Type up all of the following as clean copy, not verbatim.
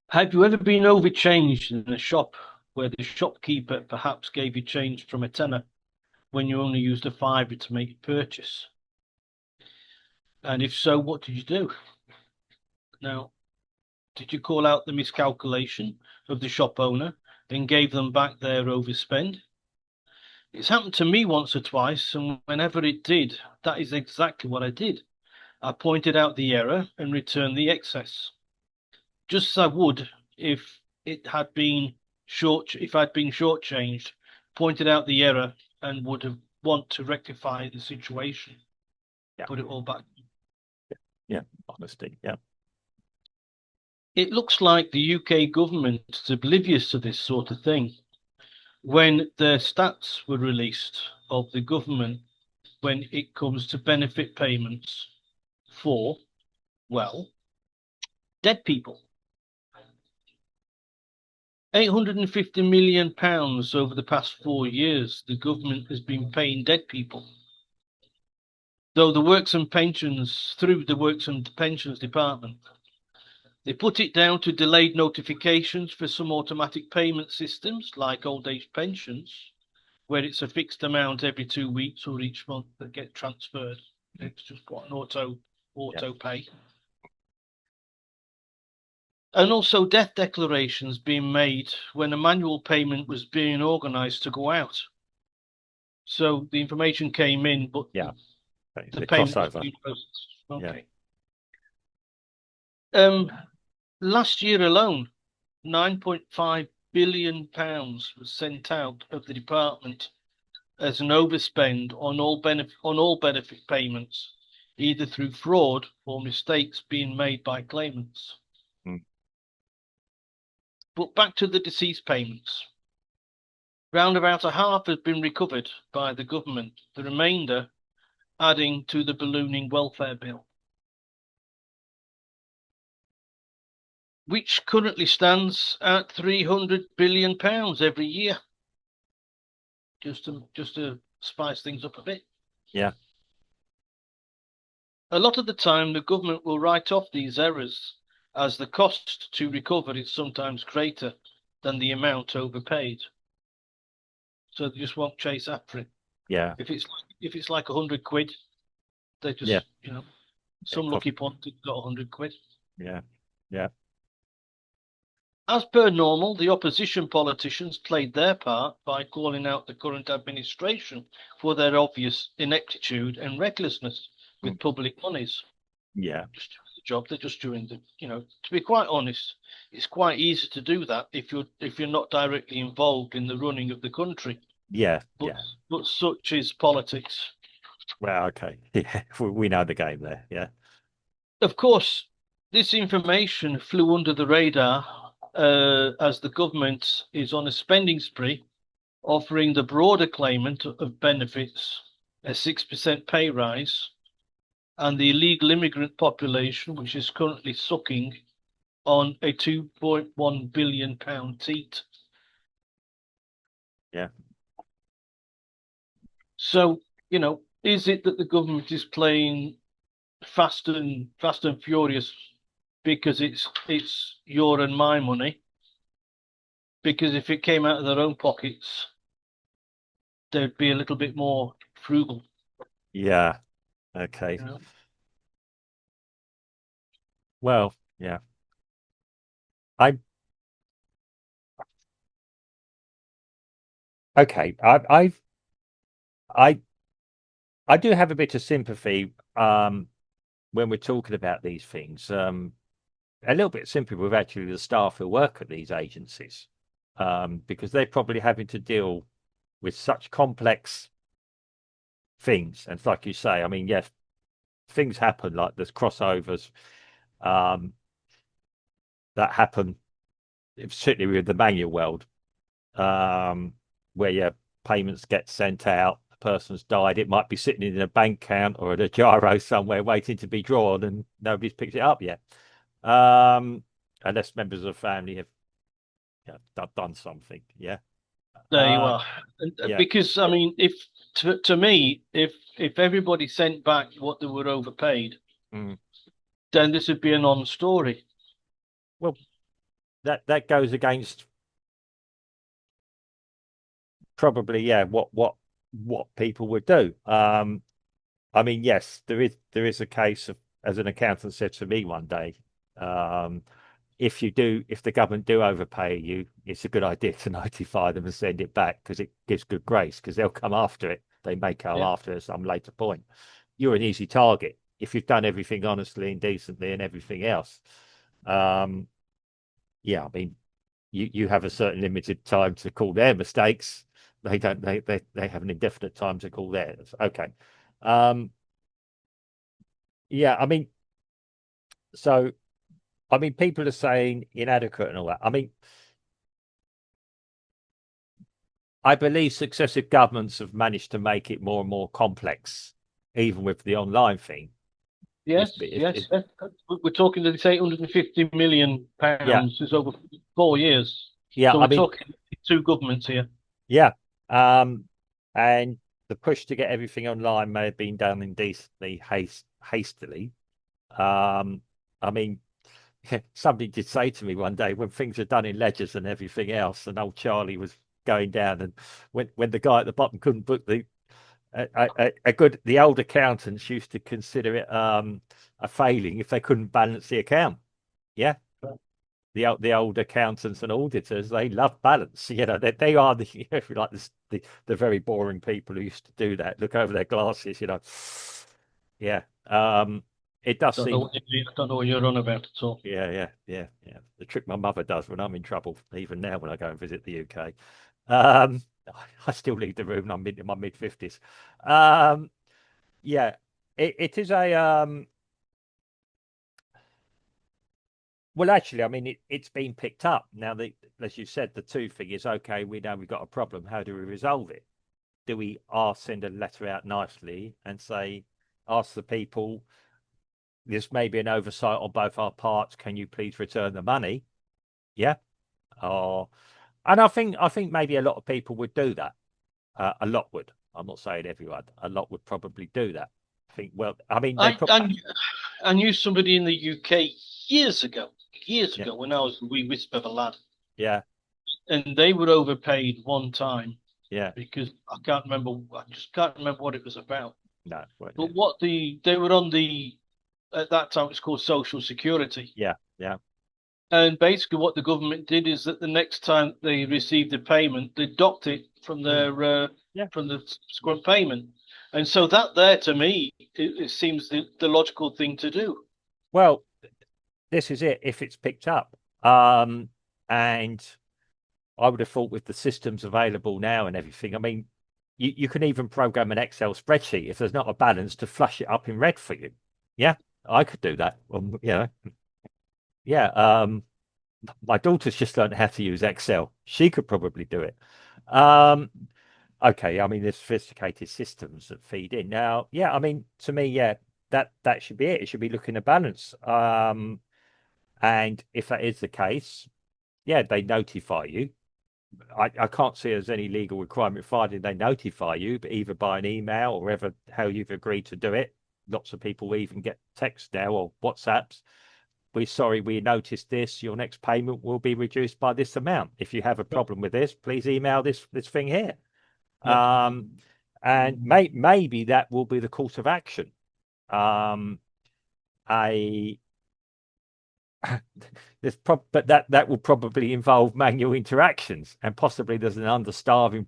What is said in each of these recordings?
Have you ever been overchanged in a shop where the shopkeeper perhaps gave you change from a tenner when you only used a fiver to make a purchase? And if so, what did you do? Now, did you call out the miscalculation of the shop owner and gave them back their overspend? It's happened to me once or twice, and whenever it did, that is exactly what I did. I pointed out the error and returned the excess, just as I would if it had been if I'd been shortchanged, pointed out the error and would have want to rectify the situation, Yeah, put it all back. yeah, honesty. Yeah, It looks like the UK government is oblivious to this sort of thing. When the stats were released of the government when it comes to benefit payments for, well, dead people. £850 million over the past 4 years, the government has been paying dead people. Though the Works and Pensions, through the Works and Pensions Department, they put it down to delayed notifications for some automatic payment systems like old age pensions, where it's a fixed amount every 2 weeks or each month that get transferred. It's just got an yeah, auto pay. And also death declarations being made when a manual payment was being organised to go out. So the information came in, but yeah. the The payment was crossover. being processed. Yeah, Okay. Um, Last year alone, £9.5 billion was sent out of the department as an overspend on all benefit payments, either through fraud or mistakes being made by claimants. mm, But back to the deceased payments. Round about a half has been recovered by the government, the remainder adding to the ballooning welfare bill, which currently stands at £300 billion every year, just to spice things up a bit. yeah, A lot of the time, the government will write off these errors as the cost to recover is sometimes greater than the amount overpaid. So they just won't chase after it. yeah, If it's like 100 quid, they yeah. just some It cost. lucky punt got 100 quid. Yeah, yeah, As per normal, the opposition politicians played their part by calling out the current administration for their obvious ineptitude and recklessness mm, with public monies. yeah, Just doing the job, they're just doing to be quite honest, it's quite easy to do that if you're not directly involved in the running of the country. yeah, But yeah. but such is politics. Well, okay. Yeah, we know the game there. Yeah, Of course, this information flew under the radar as the government is on a spending spree offering the broader claimant of benefits a 6% pay rise, and the illegal immigrant population, which is currently sucking on a £2.1 billion teat. yeah, So, is it that the government is playing fast and furious because it's your and my money? Because if it came out of their own pockets, they'd be a little bit more frugal. yeah. Okay. You know? Well, yeah. I okay. I I do have a bit of sympathy when we're talking about these things. A little bit of sympathy with actually the staff who work at these agencies, because they're probably having to deal with such complex things. And it's like you say, I mean, yes, things happen like there's crossovers um, that happen, particularly with the manual world, um, where your payments get sent out, the person's died, it might be sitting in a bank account or at a gyro somewhere waiting to be drawn, and nobody's picked it up yet. Unless members of the family have, done something. Yeah. There you Uh, are. yeah. Because I mean, if to me, if everybody sent back what they were overpaid, Mm. then this would be a non-story. Well, that goes against probably, yeah, what people would do. I mean, yes, there is a case of, as an accountant said to me one day, um, if the government do overpay you, it's a good idea to notify them and send it back, because it gives good grace, because they'll come after it. They may come Yeah. after it at some later point. You're an easy target if you've done everything honestly and decently and everything else. Um, yeah, I mean, you have a certain limited time to call their mistakes. They don't. They have an indefinite time to call theirs. Okay. Um, yeah, I mean, so I mean, people are saying inadequate and all that. I mean, I believe successive governments have managed to make it more and more complex, even with the online thing. Yes, yes, yes. We're talking that it's 850 million Yeah, pounds. It's over 4 years. yeah. So I we're mean, talking two governments here. yeah. Um, and the push to get everything online may have been done indecently, hastily. Um, I mean, somebody did say to me one day, when things are done in ledgers and everything else, and old Charlie was going down, and when the guy at the bottom couldn't book a good, the old accountants used to consider it a failing if they couldn't balance the account. Yeah, the old accountants and auditors, they love balance. They are the if you like the very boring people who used to do that. Look over their glasses. Yeah. It does Don't know seem. what I don't know what you're on about at all. Yeah, yeah, yeah, yeah. The trick my mother does when I'm in trouble, even now when I go and visit the UK. Um, I still leave the room and I'm in my mid-50s. Um, yeah, it is a well, actually, I mean, it's been picked up now. As you said, the two thing is, okay, we know we've got a problem. How do we resolve it? Do we send a letter out nicely and say, ask the people, this may be an oversight on both our parts. Can you please return the money? Yeah. Or And I think maybe a lot of people would do that. A lot would. I'm not saying everyone. A lot would probably do that. I think. Well, I mean, they I, put. I I knew somebody in the UK years Yeah, ago when I was a wee wisp of a lad, yeah, and they were overpaid one time yeah. because I can't remember. I just can't remember what it was about. No, well, But yeah, what they were on the at that time it's called Social Security. yeah, yeah, And basically, what the government did is that the next time they received the payment, they docked it mm, yeah. from the subsequent payment. And so that there, to me, it seems the logical thing to do. Well, this is it. If it's picked up, and I would have thought with the systems available now and everything. I mean, you can even program an Excel spreadsheet if there's not a balance to flush it up in red for you. Yeah, I could do that. Yeah. My daughter's just learned how to use Excel. She could probably do it. Um, okay, I mean, there's sophisticated systems that feed in. Now, yeah, I mean, to me, yeah, that should be it. It should be looking at balance. And if that is the case, yeah, they notify you. I can't see there's any legal requirement finding they notify you, but either by an email or ever how you've agreed to do it. Lots of people even get texts now or WhatsApps. We're sorry, we noticed this. Your next payment will be reduced by this amount. If you have a problem with this, please email this thing here. Yeah. Um, and maybe that will be the course of action. Um, a but that will probably involve manual interactions, and possibly there's an understaffing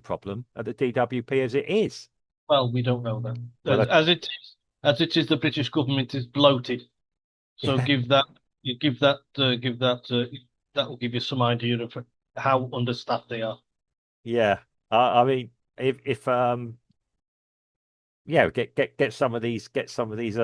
problem at the DWP as it is. Well, we don't know that. Well, As it is, the British government is bloated. So yeah, give that that will give you some idea of how understaffed they are. yeah. I mean, if yeah, get some of these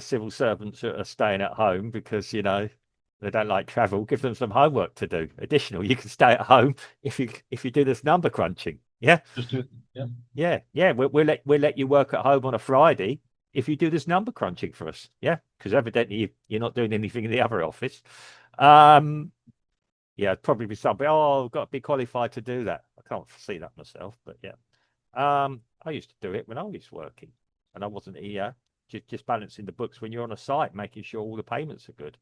civil servants that are staying at home because they don't like travel. Give them some homework to do. Additional, you can stay at home if you do this number crunching. Yeah, Just do it. Yeah. yeah, yeah. We'll let you work at home on a Friday if you do this number crunching for us. Yeah, because evidently you're not doing anything in the other office. Um, yeah, it'd probably be something. Oh, I've got to be qualified to do that. I can't see that myself, but yeah. I used to do it when I was working, and I wasn't here. Just balancing the books when you're on a site, making sure all the payments are good.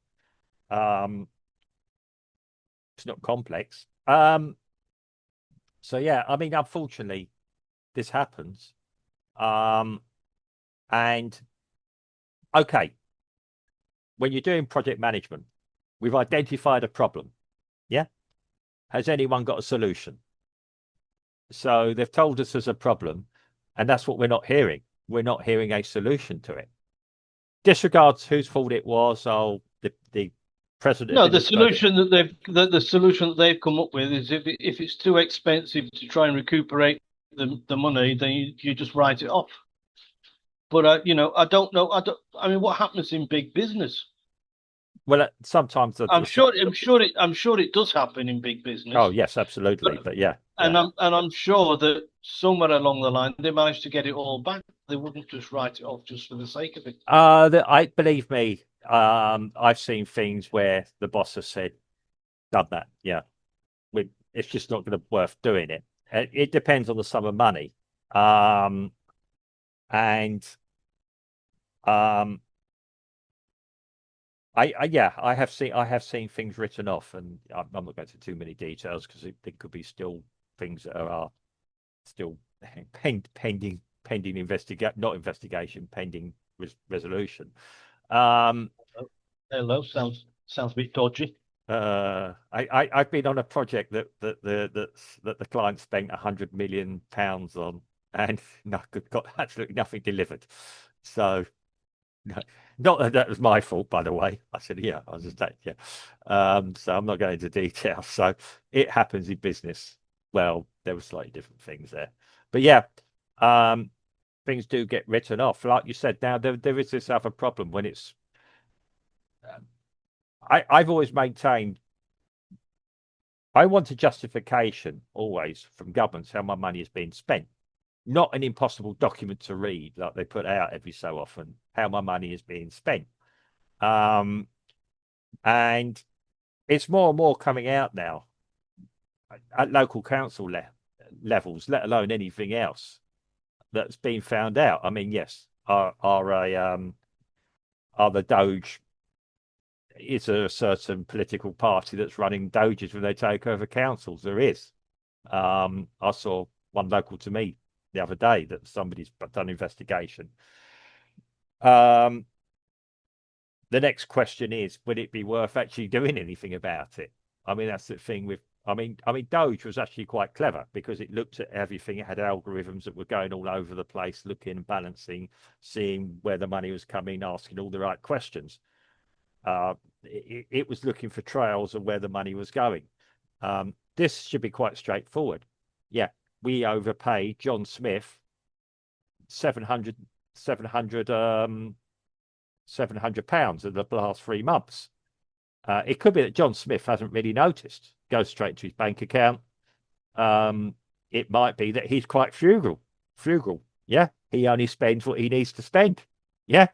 Um, It's not complex. So yeah, I mean, unfortunately, this happens. Um, and okay, when you're doing project management, we've identified a problem. Yeah. Has anyone got a solution? So they've told us there's a problem, and that's what we're not hearing. We're not hearing a solution to it. Disregards whose fault it was. Oh, the president No, administration. the solution that they've come up with is if it's too expensive to try and recuperate the money, then you just write it off. But I don't know. I mean, what happens in big business? Well, sometimes I'm sure it does happen in big oh business. yes, absolutely. But But yeah, yeah. I'm sure that somewhere along the line they managed to get it all back. They wouldn't just write it off just for the sake of it. I believe me. I've seen things where the boss has said, "Done that." Yeah, it's just not going to worth doing it. It depends on the sum of money. Um, and um, yeah, I have seen things written off, and I'm not going to too many details because there could be still things that are still pending not investigation, pending resolution. Um, Hello, sounds a bit dodgy. I've been on a project that the client spent £100 million on, and no, got absolutely nothing delivered. So no, not that that was my fault, by the way. I said, yeah, I was just that, yeah. So I'm not going into detail. So it happens in business. Well, there were slightly different things there, but yeah, um, things do get written off. Like you said, now there is this other problem when it's. I've always maintained I want a justification always from governments how my money is being spent, not an impossible document to read like they put out every so often, how my money is being spent. Um, and it's more and more coming out now at local council levels, let alone anything else that's been found out. I mean, yes, are the Doge is a certain political party that's running Doges when they take over councils? There is. I saw one local to me the other day that somebody's done investigation. Um, the next question is, would it be worth actually doing anything about it? I mean, that's the thing with. Doge was actually quite clever because it looked at everything. It had algorithms that were going all over the place, looking, balancing, seeing where the money was coming, asking all the right questions. It was looking for trails of where the money was going. This should be quite straightforward. Yeah, we overpaid John Smith 700, 700 pounds in the last 3 months. It could be that John Smith hasn't really noticed, goes straight to his bank account. It might be that he's quite frugal. Yeah, he only spends what he needs to spend. Yeah.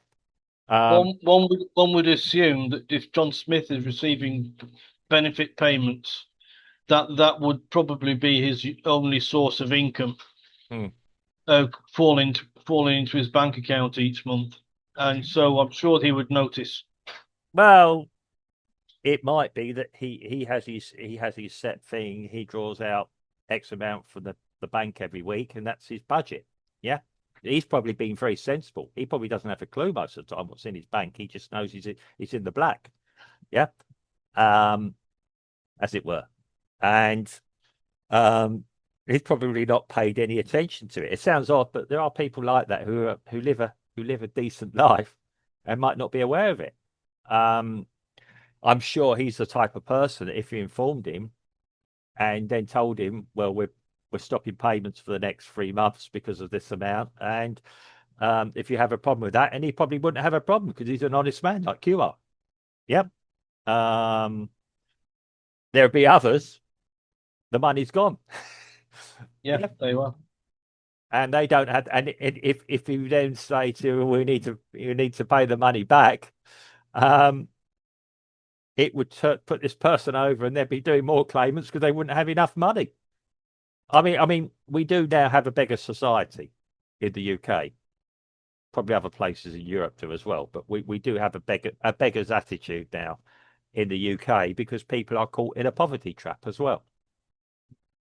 One would assume that if John Smith is receiving benefit payments, that would probably be his only source of income, Hmm. falling into his bank account each month, and so I'm sure he would notice. Well, it might be that he has his set thing. He draws out X amount from the bank every week, and that's his budget. Yeah, he's probably been very sensible. He probably doesn't have a clue most of the time what's in his bank. He just knows he's in the black. Yeah, um, as it were, and um, he's probably not paid any attention to it. It sounds odd, but there are people like that who live a decent life and might not be aware of it. Um, I'm sure he's the type of person that if you informed him and then told him, well, we're stopping payments for the next 3 months because of this amount, and if you have a problem with that, and he probably wouldn't have a problem because he's an honest man like you are. Yep. Um, there'll be others. The money's gone. Yeah, Yep. there you are. And they don't have. And if you then say to, we need to pay the money back, um, it would put this person over, and they'd be doing more claimants because they wouldn't have enough money. We do now have a beggar society in the UK. Probably other places in Europe too as well, but we do have a beggar's attitude now in the UK because people are caught in a poverty trap as well.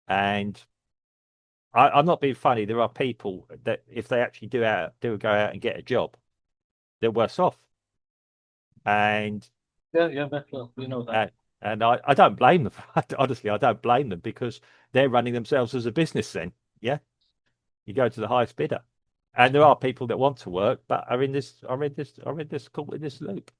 And I'm not being funny. There are people that if they actually do go out and get a job, they're worse off. And Yeah, well, we know that. uh, and I don't blame them. Honestly, I don't blame them because they're running themselves as a business then. Yeah. You go to the highest bidder. And there are people that want to work but are in this caught in this loop.